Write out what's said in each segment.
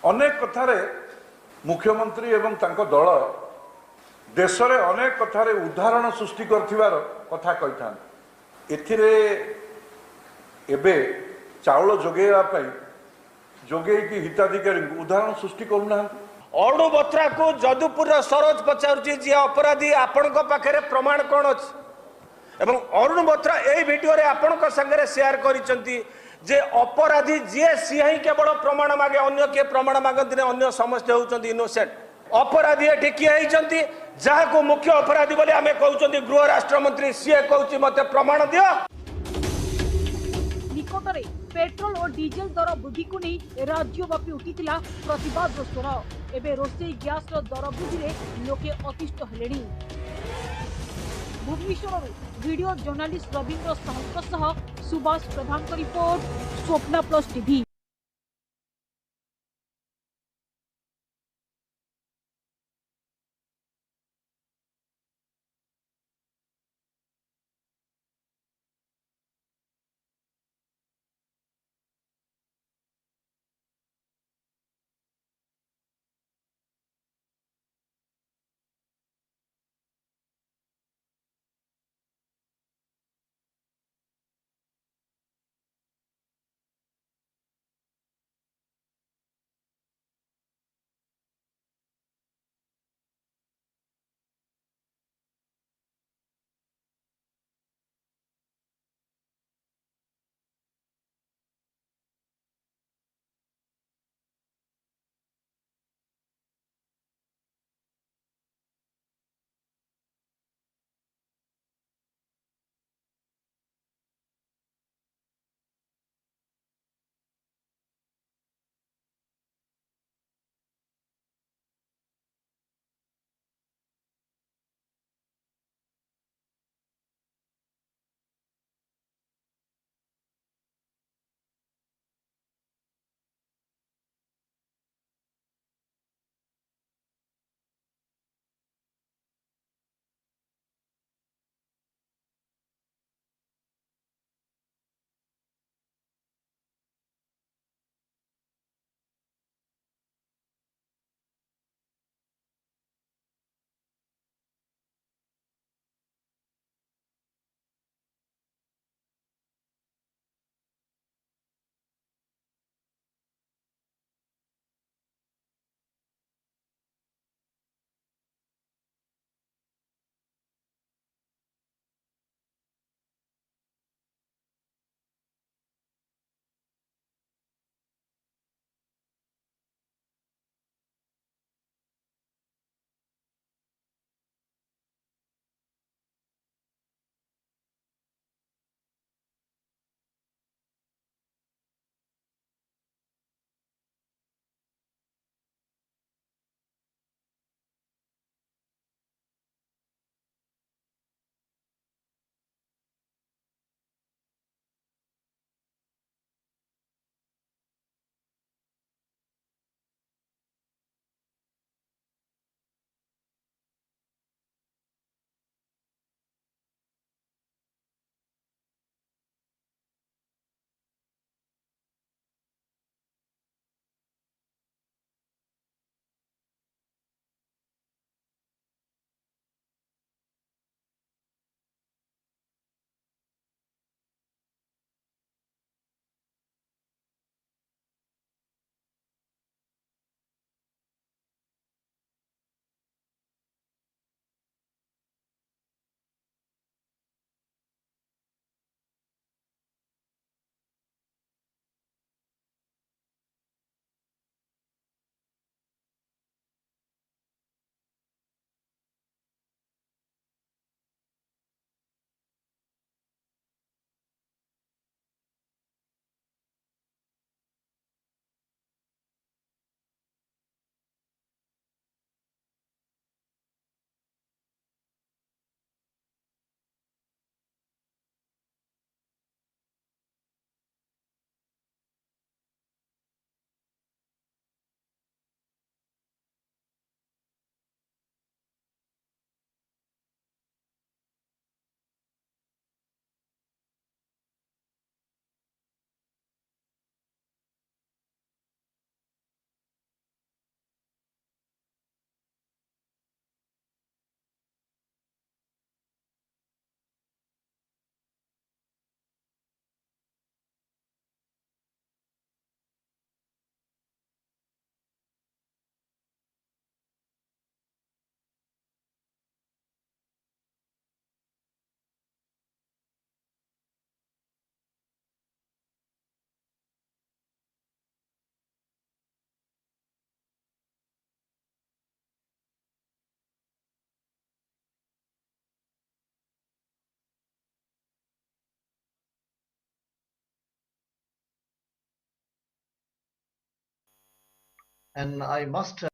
अनेक कथारे मुख्यमंत्री एवं तांको दल देश रे अनेक कथारे उदाहरण सृष्टि करथिबार कथा कहिथान एथिरे एबे चाउल जोगेवा पई जोगे की हिताधिकारी उदाहरण सृष्टि करूना अरुण बोथरा को जदुपुर सरोज पचारुची जी अपराधी आपण पाखे प्रमाण कौन अच्छे एवं अरुण बोथरा यही वीडियो रे आपण संगे शेयर करिसेंती जे अपराधी जी सी ही केवल प्रमाण मागे अन्य किए प्रमाण मागती अन्य समस्त होउचंती इनोसेंट अपराधी एठी किए होइचंती जहा को मुख्य अपराधी बोली आमे कहउचंती गृह राष्ट्र मंत्री सीए कहउची मते प्रमाण दियो। निकटरे पेट्रोल और डीजेल दर वृद्धि को नहीं राज्यव्यापी उठिथिला प्रतिवाद स्वर एवं रोषेई गैस दर वृद्धि लोके अतिष्ठ हेलेनी। भुवनेश्वर वीडियो जर्नालिस्ट रवींद्र साहू सुभाष प्रधान का report Swapna plus TV. And I must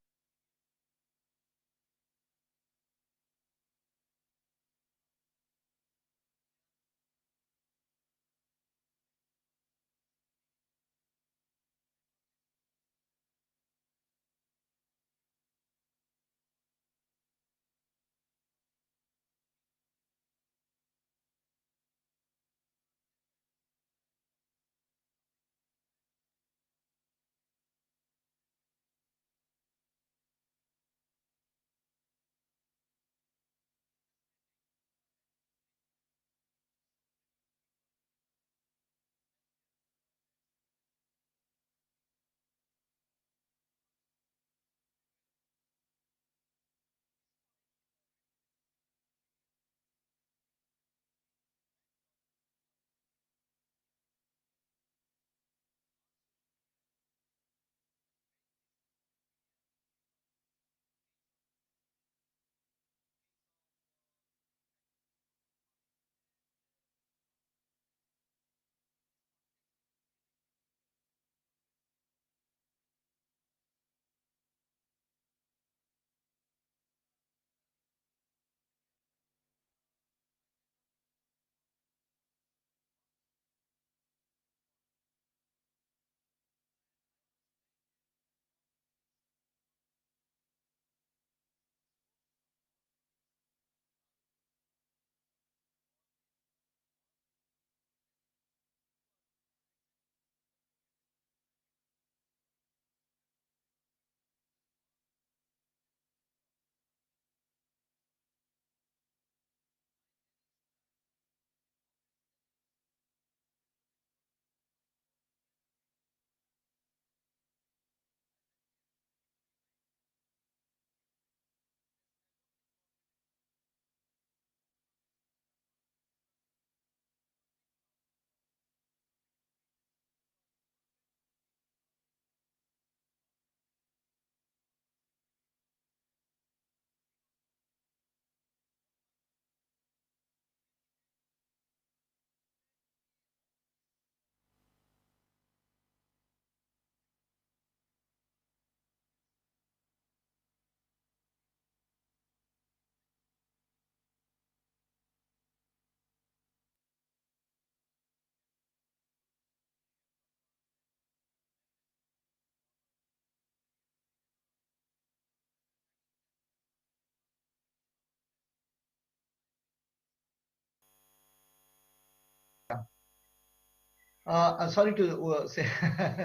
sorry to say,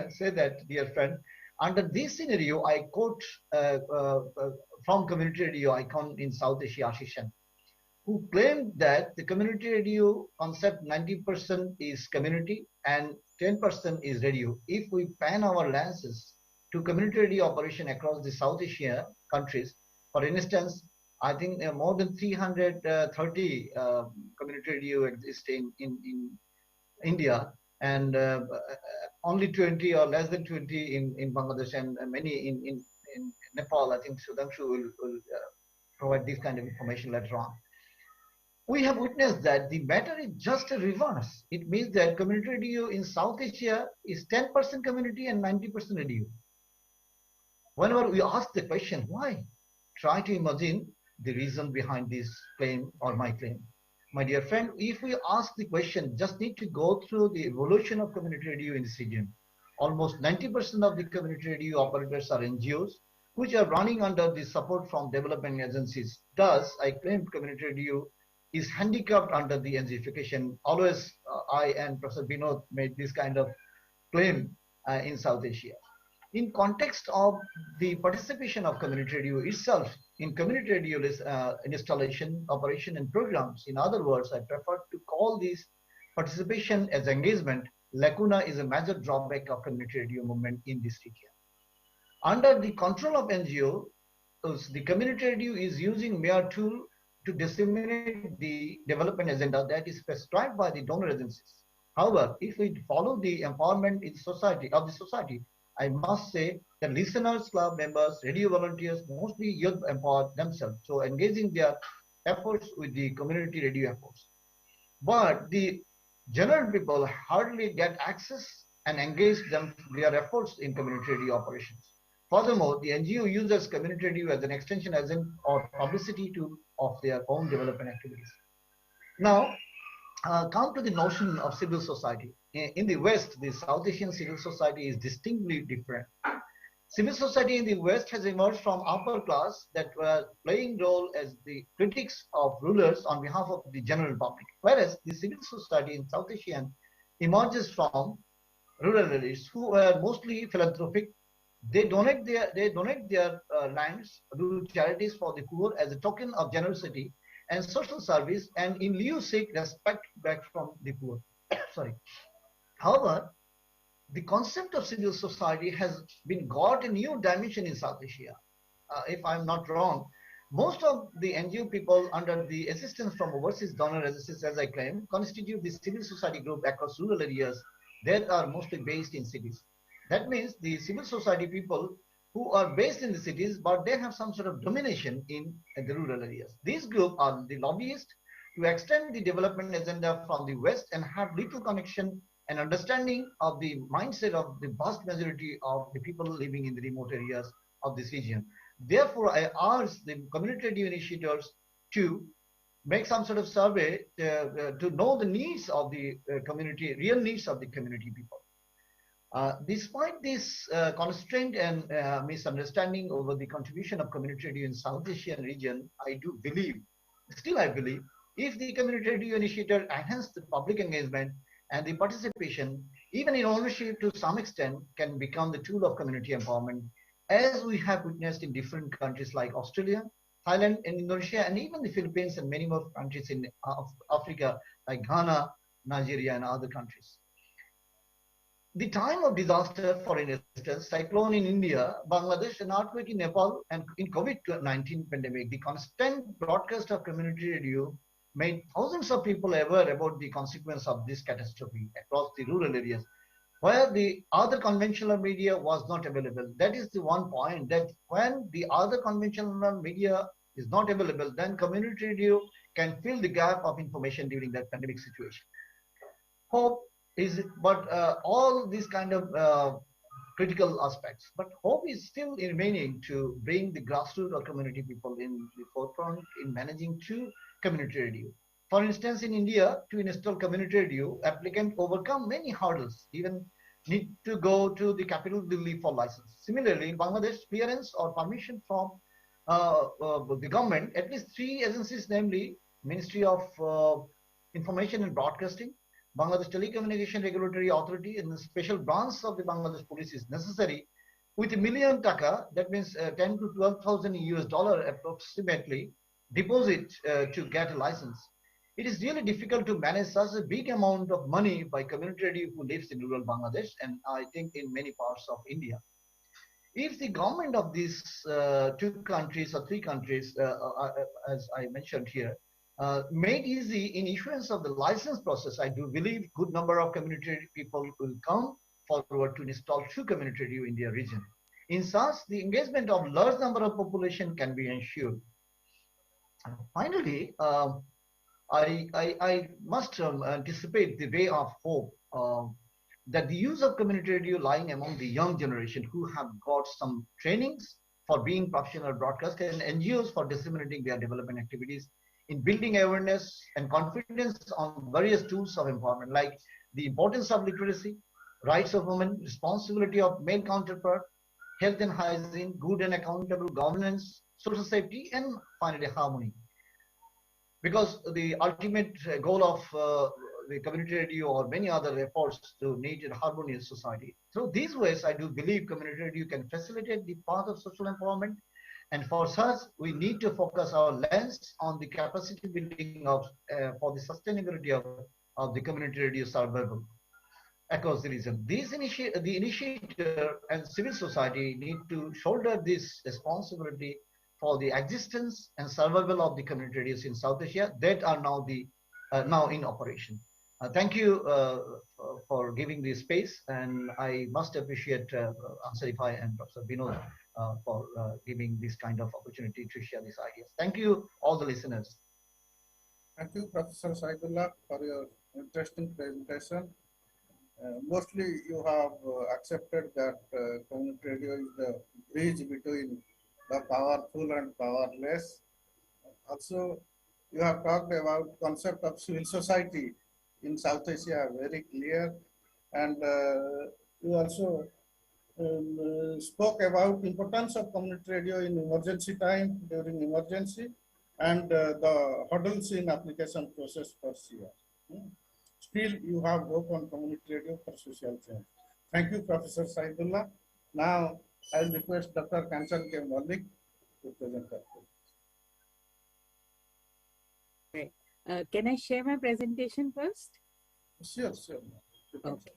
say that, dear friend. Under this scenario, I quote from community radio icon in South Asia, Ashishan, who claimed that the community radio concept 90% is community and 10% is radio. If we pan our lenses to community radio operation across the South Asia countries, for instance, I think more than 330 community radio exist in India, and only 20 or less than 20 in Bangladesh, and many in Nepal. I think Sudhanshu will provide this kind of information later on. We have witnessed that the matter is just a reverse. It means that community radio in South Asia is 10% community and 90% radio. Whenever we ask the question, why? Try to imagine the reason behind this claim or my claim. My dear friend, if we ask the question, just need to go through the evolution of community radio in this region. Almost 90% of the community radio operators are NGOs, which are running under the support from development agencies. Thus, I claim community radio is handicapped under the NGOification. Always, I and Professor Binod made this kind of claim in South Asia. In context of the participation of community radio itself in community radio installation, operation, and programs, in other words, I prefer to call this participation as engagement. Lacuna is a major drawback of community radio movement in this region. Under the control of NGO, the community radio is using mere tool to disseminate the development agenda that is prescribed by the donor agencies. However, if we follow the empowerment in society of the society, I must say that listeners, club members, radio volunteers, mostly youth empower themselves, so engaging their efforts with the community radio efforts. But the general people hardly get access and engage their efforts in community radio operations. Furthermore, the NGO uses community radio as an extension agent or publicity tool of their own development activities. Now, come to the notion of civil society. In the West, the South Asian civil society is distinctly different. Civil society in the West has emerged from upper class that were playing role as the critics of rulers on behalf of the general public, whereas the civil society in South Asian emerges from rural elites who were mostly philanthropic. They donate their lands to charities for the poor as a token of generosity and social service, and in lieu seek respect back from the poor. Sorry. However, the concept of civil society has been got a new dimension in South Asia. If I'm not wrong, most of the NGO people under the assistance from overseas donor agencies, as I claim, constitute the civil society group across rural areas that are mostly based in cities. That means the civil society people who are based in the cities, but they have some sort of domination in the rural areas. These groups are the lobbyists to extend the development agenda from the West and have little connection and understanding of the mindset of the vast majority of the people living in the remote areas of this region. Therefore, I urge the community radio initiators to make some sort of survey to know the needs of the community, real needs of the community people. Despite this constraint and misunderstanding over the contribution of community radio in South Asian region, I believe, if the community radio initiator enhance the public engagement and the participation, even in ownership to some extent, can become the tool of community empowerment, as we have witnessed in different countries like Australia, Thailand, and Indonesia, and even the Philippines and many more countries in Africa like Ghana, Nigeria, and other countries. The time of disaster, for instance, cyclone in India, Bangladesh, an earthquake in Nepal, and in COVID-19 pandemic, the constant broadcast of community radio made thousands of people aware about the consequence of this catastrophe across the rural areas, where the other conventional media was not available. That is the one point, that when the other conventional media is not available, then community radio can fill the gap of information during that pandemic situation. Hope is, but all these kind of critical aspects, but hope is still remaining to bring the grassroots or community people in the forefront in managing to community radio. For instance, in India, to install community radio, applicants overcome many hurdles, even need to go to the capital Delhi for license. Similarly, in Bangladesh, clearance or permission from the government, at least 3 agencies, namely Ministry of Information and Broadcasting, Bangladesh Telecommunication Regulatory Authority, and the special branch of the Bangladesh Police is necessary with $1 million, that means 10 to 12,000 US dollar approximately, deposit to get a license. It is really difficult to manage such a big amount of money by community radio who lives in rural Bangladesh, and I think in many parts of India. If the government of these 2 countries or 3 countries, as I mentioned here, made easy in issuance of the license process, I do believe good number of community people will come forward to install true community radio in their region. In such, the engagement of large number of population can be ensured. Finally, I must anticipate the way of hope that the use of community radio lying among the young generation who have got some trainings for being professional broadcasters and NGOs for disseminating their development activities in building awareness and confidence on various tools of empowerment, like the importance of literacy, rights of women, responsibility of male counterpart, health and hygiene, good and accountable governance, social safety, and finally harmony. Because the ultimate goal of the community radio or many other efforts to need a harmonious society. Through these ways, I do believe community radio can facilitate the path of social empowerment. And for such, we need to focus our lens on the capacity building of for the sustainability of the community radio survival across the region. The initiator and civil society need to shoulder this responsibility for the existence and survival of the community radios in South Asia that are now in operation. Thank you for giving this space, and I must appreciate Ansarifai and Professor Vinod for giving this kind of opportunity to share these ideas. Thank you, all the listeners. Thank you, Professor Saidullah, for your interesting presentation. Mostly you have accepted that community radio bridge between the powerful and powerless. Also, you have talked about concept of civil society in South Asia, very clear, and you also spoke about importance of community radio in emergency time, during emergency, and the hurdles in application process for CR. Still, you have hope on community radio for social change. Thank you, Professor Saidullah. Now, I will request Dr. Kanchan K. Malik to present her. Okay. Can I share my presentation first? Sure, sure. Okay.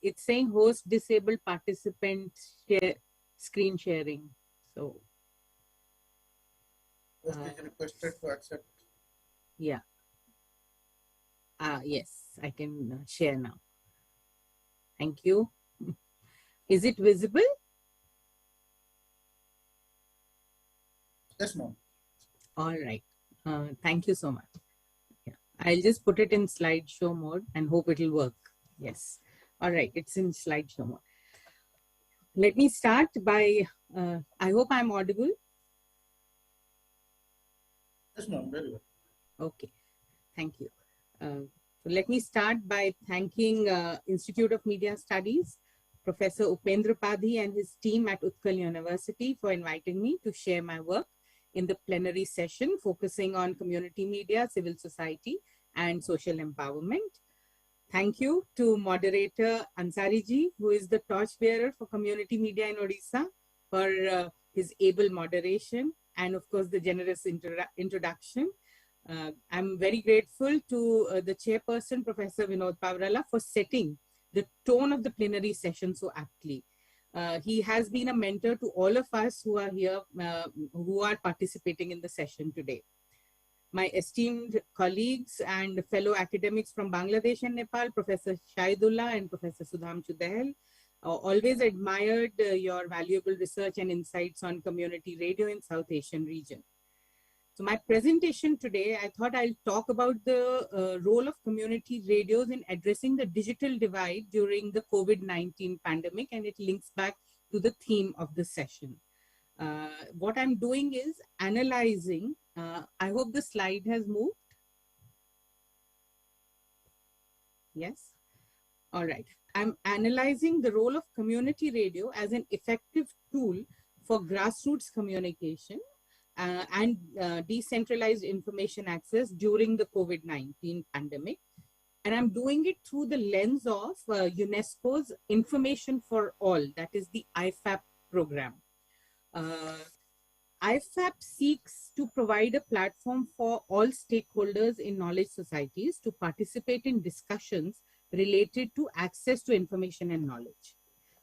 It's saying host disabled participant share, screen sharing. So, Host is requested to accept. yeah. Yes, I can share now. Thank you. Is it visible? Yes, ma'am. All right. Thank you so much. Yeah. I'll just put it in slideshow mode and hope it'll work. Yes. All right. It's in slideshow mode. Let me start by, I hope I'm audible. Yes, ma'am. Very well. Okay. Thank you. So let me start by thanking Institute of Media Studies, Professor Upendra Padhi and his team at Utkal University for inviting me to share my work in the plenary session focusing on community media, civil society, and social empowerment. Thank you to moderator Ansari ji, who is the torchbearer for community media in Odisha, for his able moderation and of course the generous introduction. I'm very grateful to the chairperson, Professor Vinod Pavrala, for setting the tone of the plenary session so aptly. He has been a mentor to all of us who are here, who are participating in the session today. My esteemed colleagues and fellow academics from Bangladesh and Nepal, Professor Shahidullah and Professor Sudham Chudahel, always admired your valuable research and insights on community radio in South Asian region. So my presentation today, I thought I'll talk about the role of community radios in addressing the digital divide during the COVID-19 pandemic, and it links back to the theme of the session. What I'm doing is analyzing, I hope the slide has moved. Yes. All right. I'm analyzing the role of community radio as an effective tool for grassroots communication and decentralized information access during the COVID-19 pandemic. And I'm doing it through the lens of UNESCO's Information for All, that is the IFAP program. IFAP seeks to provide a platform for all stakeholders in knowledge societies to participate in discussions related to access to information and knowledge.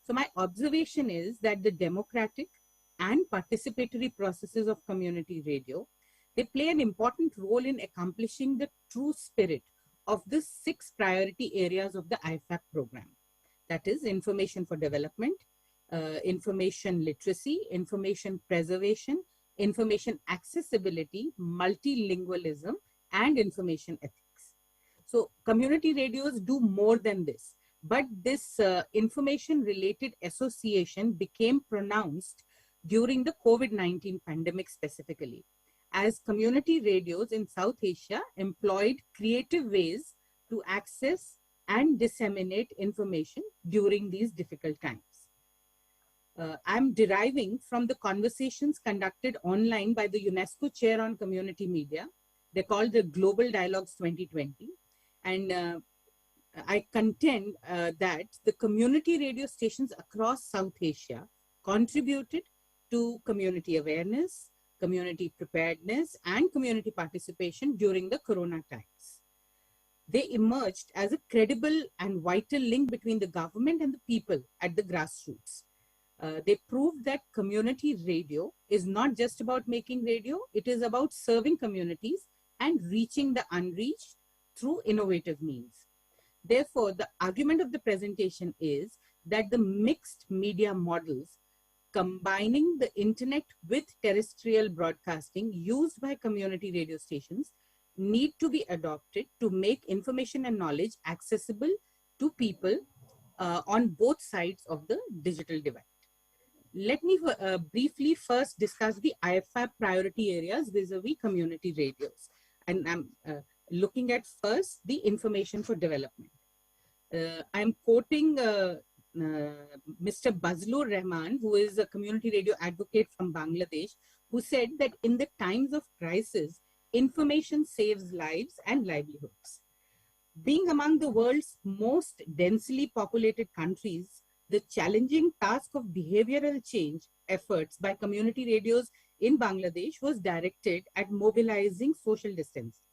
So my observation is that the democratic and participatory processes of community radio, they play an important role in accomplishing the true spirit of the 6 priority areas of the IFAP program. That is information for development, information literacy, information preservation, information accessibility, multilingualism, and information ethics. So community radios do more than this, but this information related association became pronounced during the COVID-19 pandemic specifically, as community radios in South Asia employed creative ways to access and disseminate information during these difficult times. I'm deriving from the conversations conducted online by the UNESCO Chair on Community Media. They're called the Global Dialogues 2020. And I contend that the community radio stations across South Asia contributed to community awareness, community preparedness, and community participation during the Corona times. They emerged as a credible and vital link between the government and the people at the grassroots. They proved that community radio is not just about making radio, it is about serving communities and reaching the unreached through innovative means. Therefore, the argument of the presentation is that the mixed media models combining the internet with terrestrial broadcasting used by community radio stations need to be adopted to make information and knowledge accessible to people on both sides of the digital divide. Let me briefly first discuss the IFR priority areas vis-a-vis community radios. And I'm looking at first the information for development. I'm quoting Mr. Bazlur Rahman, who is a community radio advocate from Bangladesh, who said that in the times of crisis, information saves lives and livelihoods. Being among the world's most densely populated countries, the challenging task of behavioral change efforts by community radios in Bangladesh was directed at mobilizing social distancing.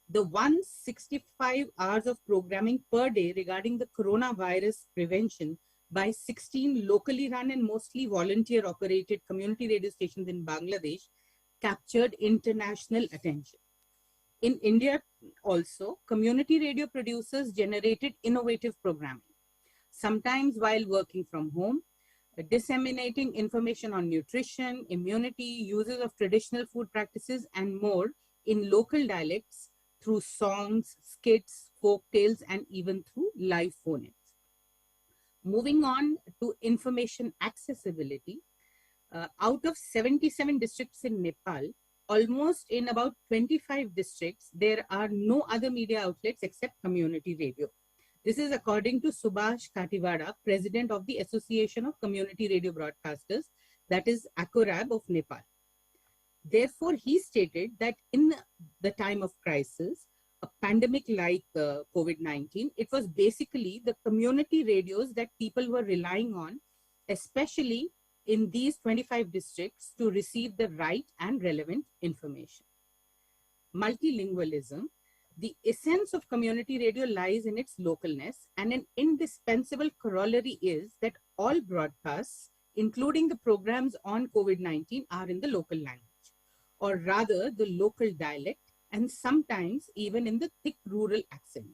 The 165 hours of programming per day regarding the coronavirus prevention by 16 locally run and mostly volunteer operated community radio stations in Bangladesh captured international attention. In India also, community radio producers generated innovative programming, sometimes while working from home, disseminating information on nutrition, immunity, uses of traditional food practices, and more in local dialects through songs, skits, folk tales, and even through live phone-ins. Moving on to information accessibility, out of 77 districts in Nepal, almost in about 25 districts, there are no other media outlets except community radio. This is according to Subhash Kativada, president of the Association of Community Radio Broadcasters, that is ACORAB of Nepal. Therefore, he stated that in the time of crisis, a pandemic like COVID-19, it was basically the community radios that people were relying on, especially in these 25 districts, to receive the right and relevant information. Multilingualism. The essence of community radio lies in its localness, and an indispensable corollary is that all broadcasts, including the programs on COVID-19, are in the local language, or rather the local dialect, and sometimes even in the thick rural accent.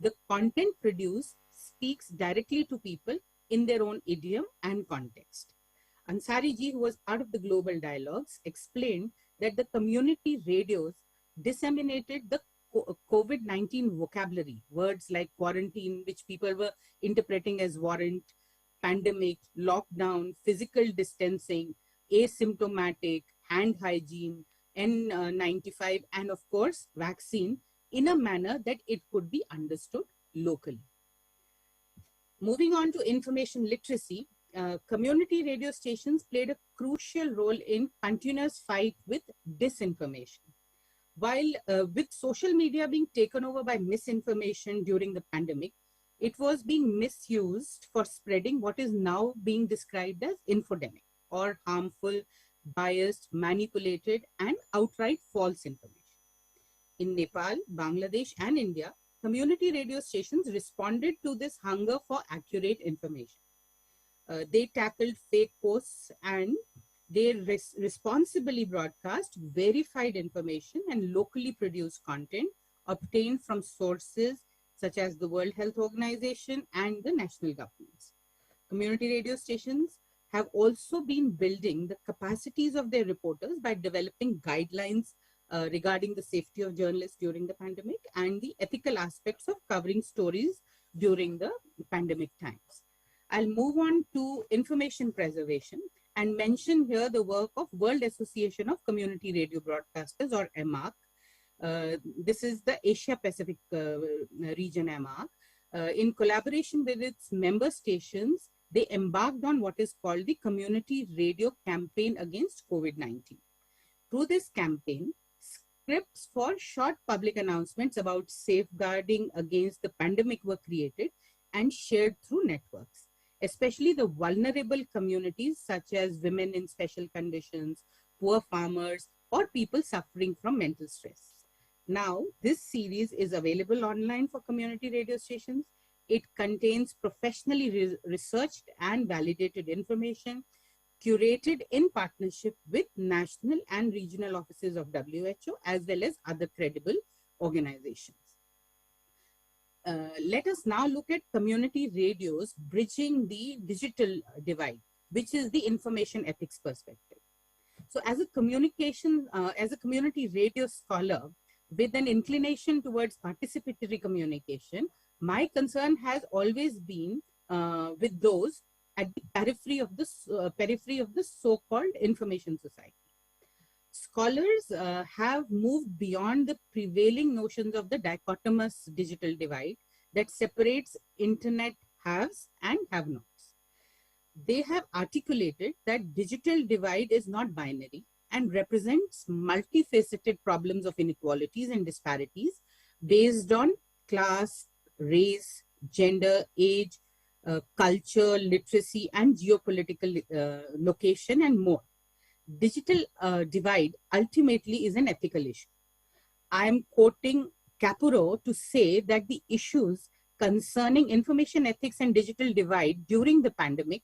The content produced speaks directly to people in their own idiom and context. Ansari ji, who was part of the Global Dialogues, explained that the community radios disseminated the COVID-19 vocabulary, words like quarantine, which people were interpreting as warrant, pandemic, lockdown, physical distancing, asymptomatic, hand hygiene, N95, and of course, vaccine, in a manner that it could be understood locally. Moving on to information literacy, community radio stations played a crucial role in continuous fight with disinformation. While with social media being taken over by misinformation during the pandemic, it was being misused for spreading what is now being described as infodemic, or harmful, biased, manipulated, and outright false information. In Nepal, Bangladesh, and India, community radio stations responded to this hunger for accurate information. They tackled fake posts and they responsibly broadcast verified information and locally produced content obtained from sources such as the World Health Organization and the national governments. Community radio stations have also been building the capacities of their reporters by developing guidelines regarding the safety of journalists during the pandemic and the ethical aspects of covering stories during the pandemic times. I'll move on to information preservation and mention here the work of World Association of Community Radio Broadcasters, or EMAC. This is the Asia Pacific region EMAC. In collaboration with its member stations, they embarked on what is called the Community Radio Campaign Against COVID-19. Through this campaign, scripts for short public announcements about safeguarding against the pandemic were created and shared through networks, especially the vulnerable communities such as women in special conditions, poor farmers, or people suffering from mental stress. Now, this series is available online for community radio stations. It contains professionally researched and validated information, curated in partnership with national and regional offices of WHO, as well as other credible organizations. Let us now look at community radios bridging the digital divide, which is the information ethics perspective. So as a community radio scholar with an inclination towards participatory communication, my concern has always been with those at the periphery of the so-called information society. Scholars have moved beyond the prevailing notions of the dichotomous digital divide that separates internet haves and have-nots. They have articulated that digital divide is not binary and represents multifaceted problems of inequalities and disparities based on class, race, gender, age, culture, literacy, and geopolitical location, and more. Digital divide ultimately is an ethical issue. I am quoting Capuro to say that the issues concerning information ethics and digital divide during the pandemic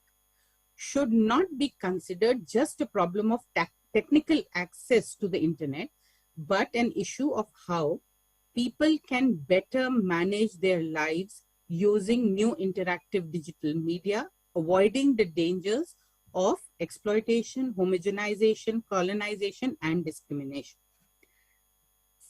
should not be considered just a problem of technical access to the internet, but an issue of how people can better manage their lives using new interactive digital media, avoiding the dangers of exploitation, homogenization, colonization, and discrimination.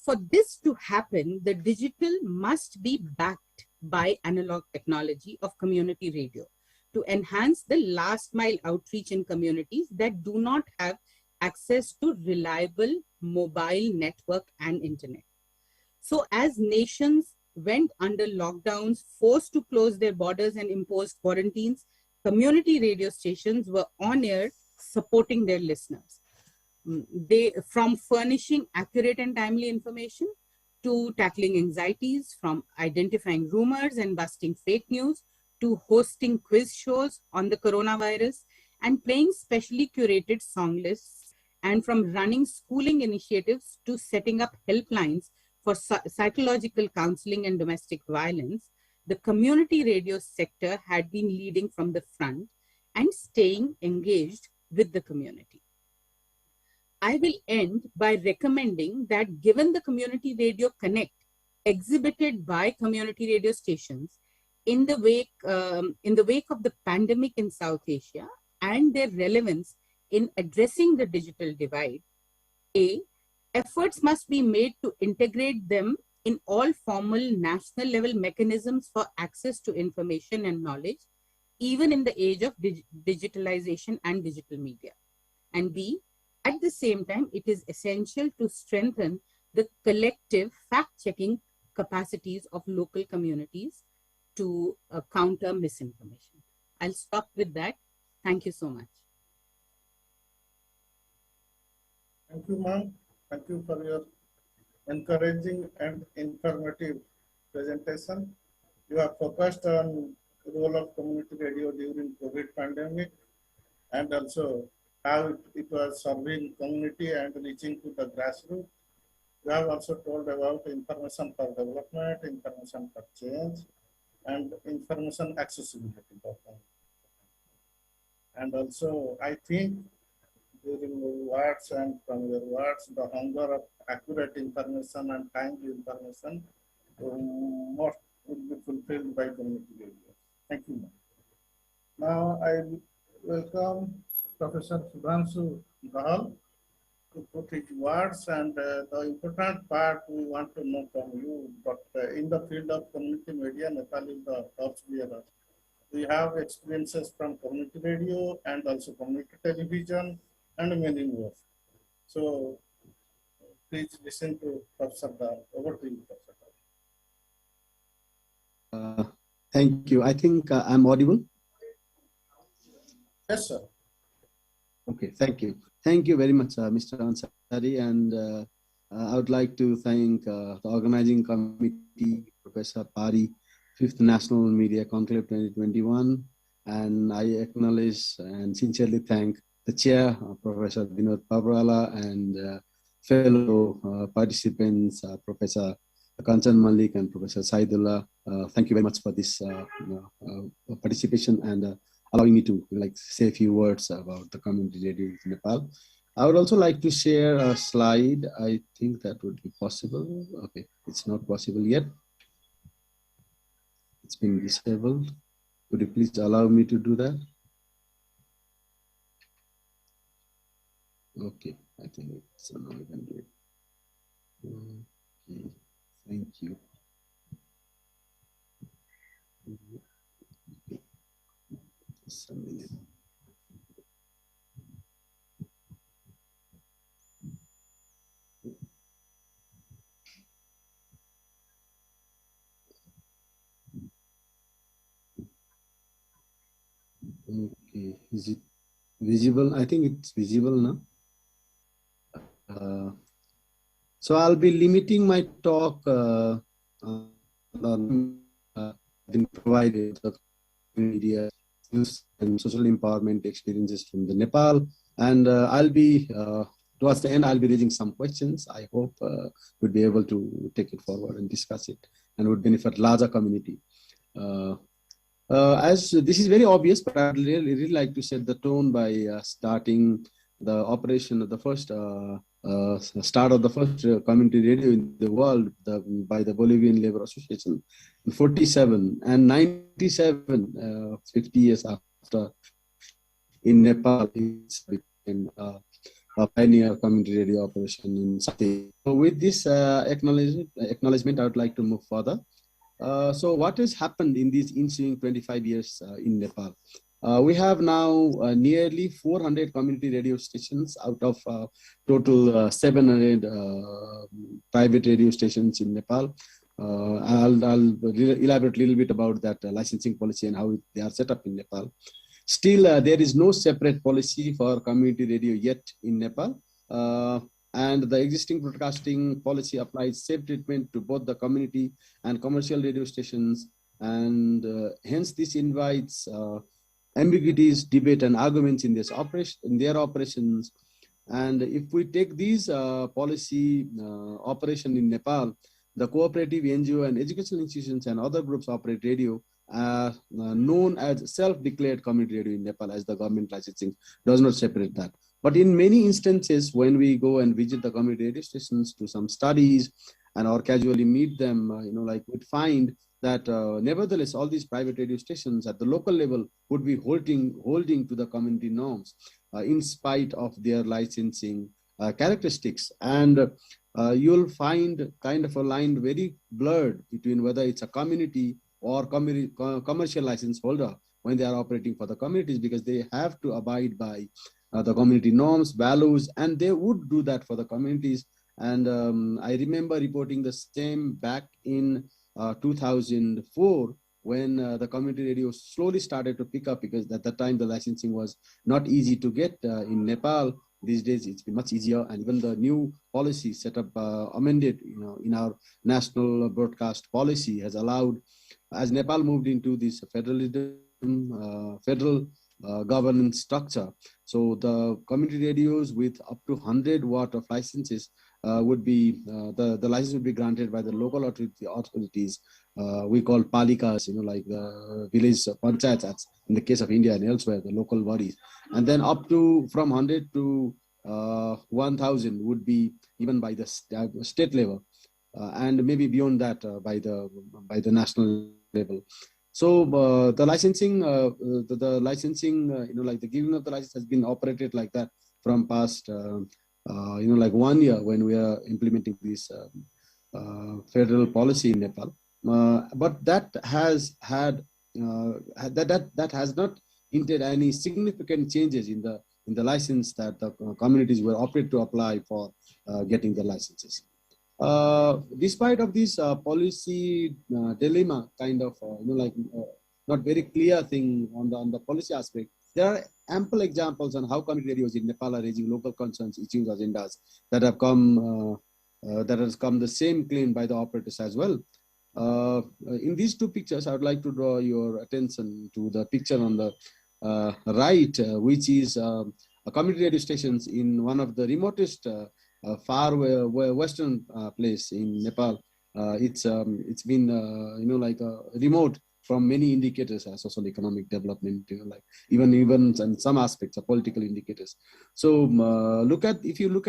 For this to happen, the digital must be backed by analog technology of community radio to enhance the last mile outreach in communities that do not have access to reliable mobile network and internet. So as nations went under lockdowns, forced to close their borders and imposed quarantines, community radio stations were on air supporting their listeners. They, from furnishing accurate and timely information to tackling anxieties, from identifying rumors and busting fake news, to hosting quiz shows on the coronavirus and playing specially curated song lists, and from running schooling initiatives to setting up helplines for psychological counseling and domestic violence, the community radio sector had been leading from the front and staying engaged with the community. I will end by recommending that given the Community Radio Connect exhibited by community radio stations in the wake of the pandemic in South Asia and their relevance in addressing the digital divide, efforts must be made to integrate them in all formal national level mechanisms for access to information and knowledge, even in the age of digitalization and digital media. And B, at the same time, it is essential to strengthen the collective fact-checking capacities of local communities to counter misinformation. I'll stop with that. Thank you so much. Thank you, ma'am. Thank you for your encouraging and informative presentation. You have focused on the role of community radio during COVID pandemic and also how it was serving community and reaching to the grassroots. You have also told about information for development, information for change, and information accessibility. And also, I think during your words and from your words, the hunger of accurate information and timely information most would be fulfilled by community radio. Thank you. Now I welcome Professor Sudhanshu Dahal to put his words, and the important part we want to know from you, but in the field of community media, Nepal is the top bearer. We have experiences from community radio and also community television and many more. So please listen to Professor Dahal. Over to you, Professor Dahal. Thank you. I think I'm audible. Yes, sir. Okay, thank you. Thank you very much, Mr. Ansari. And I would like to thank the organizing committee, Professor Pari, 5th National Media Conclave 2021. And I acknowledge and sincerely thank the chair, Professor Vinod Pavrala, and fellow participants, Professor Kanchan Malik and Professor Saidullah. Thank you very much for this participation and allowing me to say a few words about the community radio in Nepal. I would also like to share a slide. I think that would be possible. Okay, it's not possible yet. It's been disabled. Would you please allow me to do that? Okay, I think so now we can do it. Okay, thank you. Just a minute. Okay, is it visible? I think it's visible now. So I'll be limiting my talk been provided the media news and social empowerment experiences from the Nepal, and I'll be towards the end I'll be raising some questions. I hope we'll be able to take it forward and discuss it, and would benefit larger community. As this is very obvious, but I'd really like to set the tone by starting the operation of the first start of the first community radio in the world by the Bolivian Labor Association in 47 and 97, 50 years after in Nepal, it's became a pioneer community radio operation in South Asia. So with this acknowledgement, I would like to move further. So what has happened in these ensuing 25 years in Nepal? We have now nearly 400 community radio stations out of total 700 private radio stations in Nepal. I'll elaborate a little bit about that licensing policy and how they are set up in Nepal. Still, there is no separate policy for community radio yet in Nepal. And the existing broadcasting policy applies same treatment to both the community and commercial radio stations. And hence this invites ambiguities, debate, and arguments in their operations. And if we take these policy operation in Nepal, the cooperative, NGO, and educational institutions and other groups operate radio are known as self-declared community radio in Nepal, as the government licensing does not separate that. But in many instances, when we go and visit the community radio stations to some studies and or casually meet them, we'd find that nevertheless, all these private radio stations at the local level would be holding to the community norms in spite of their licensing characteristics. And you'll find kind of a line very blurred between whether it's a community or commercial license holder when they are operating for the communities, because they have to abide by the community norms, values, and they would do that for the communities. And I remember reporting the same back in 2004 when the community radio slowly started to pick up, because at that time the licensing was not easy to get in Nepal. These days it's been much easier, and even the new policy set up, amended, in our national broadcast policy has allowed, as Nepal moved into this federal governance structure. So the community radios with up to 100 watt of licenses would be, the license would be granted by the local authorities. We call palikas, like the village panchayats in the case of India and elsewhere, the local bodies. And then up to from 100 to 1,000 would be even by the state level, and maybe beyond that by the national level. So the licensing, like the giving of the license has been operated like that from past, like 1 year when we are implementing this federal policy in Nepal. But that has had that has not hinted any significant changes in the license that the communities were operated to apply for getting the licenses. Despite of this policy dilemma, kind of not very clear thing on the policy aspect, there are ample examples on how community radios in Nepal are raising local concerns, issues, agendas that have come the same claim by the operators as well. In these two pictures, I would like to draw your attention to the picture on the right, which is a community radio stations in one of the remotest far western place in Nepal. It's been remote from many indicators, social economic development, even in some aspects of political indicators. So if you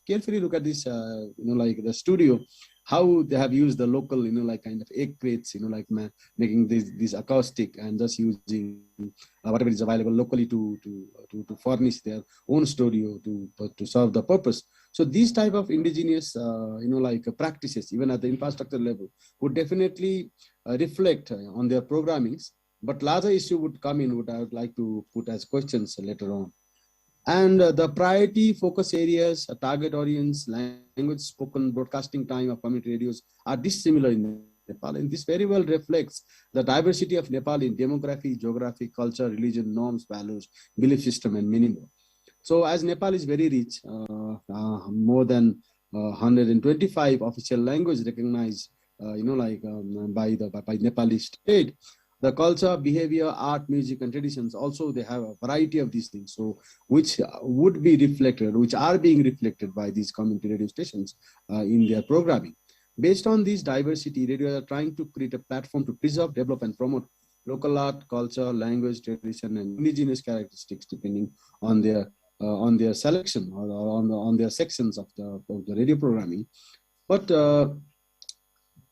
carefully look at this, like the studio, how they have used the local, kind of egg crates, making this acoustic and just using whatever is available locally to furnish their own studio to serve the purpose. So these type of indigenous, practices, even at the infrastructure level, would definitely reflect on their programmings. but larger issue would come in, what I would like to put as questions later on. And the priority focus areas, target audience, language spoken, broadcasting time of community radios are dissimilar in Nepal. And this very well reflects the diversity of Nepal in demography, geography, culture, religion, norms, values, belief system, and many more. So as Nepal is very rich, more than 125 official languages recognized, by Nepali state. The culture, behavior, art, music, and traditions also, they have a variety of these things. So which would be reflected, which are being reflected by these community radio stations in their programming. Based on this diversity, radio are trying to create a platform to preserve, develop, and promote local art, culture, language, tradition, and indigenous characteristics, depending on their selection or on their sections of the radio programming. But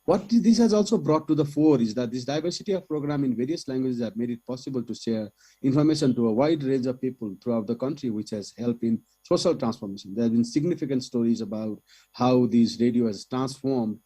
what this has also brought to the fore is that this diversity of program in various languages have made it possible to share information to a wide range of people throughout the country, which has helped in social transformation. There have been significant stories about how this radio has transformed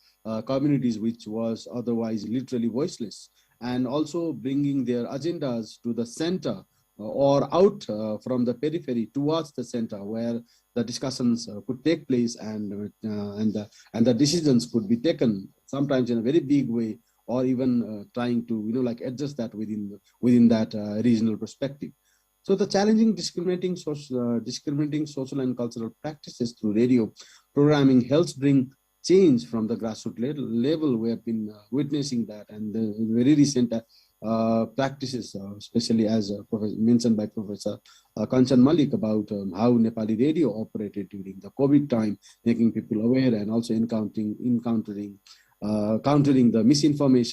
communities which was otherwise literally voiceless, and also bringing their agendas to the center or out from the periphery towards the center, where the discussions could take place and the decisions could be taken, sometimes in a very big way, or even trying to adjust that within that regional perspective. So the challenging discriminating social and cultural practices through radio programming helps bring change from the grassroots level. We have been witnessing that, and the very recent practices, especially as mentioned by Professor Kanchan Malik about how Nepali radio operated during the COVID time, making people aware and also countering the misinformation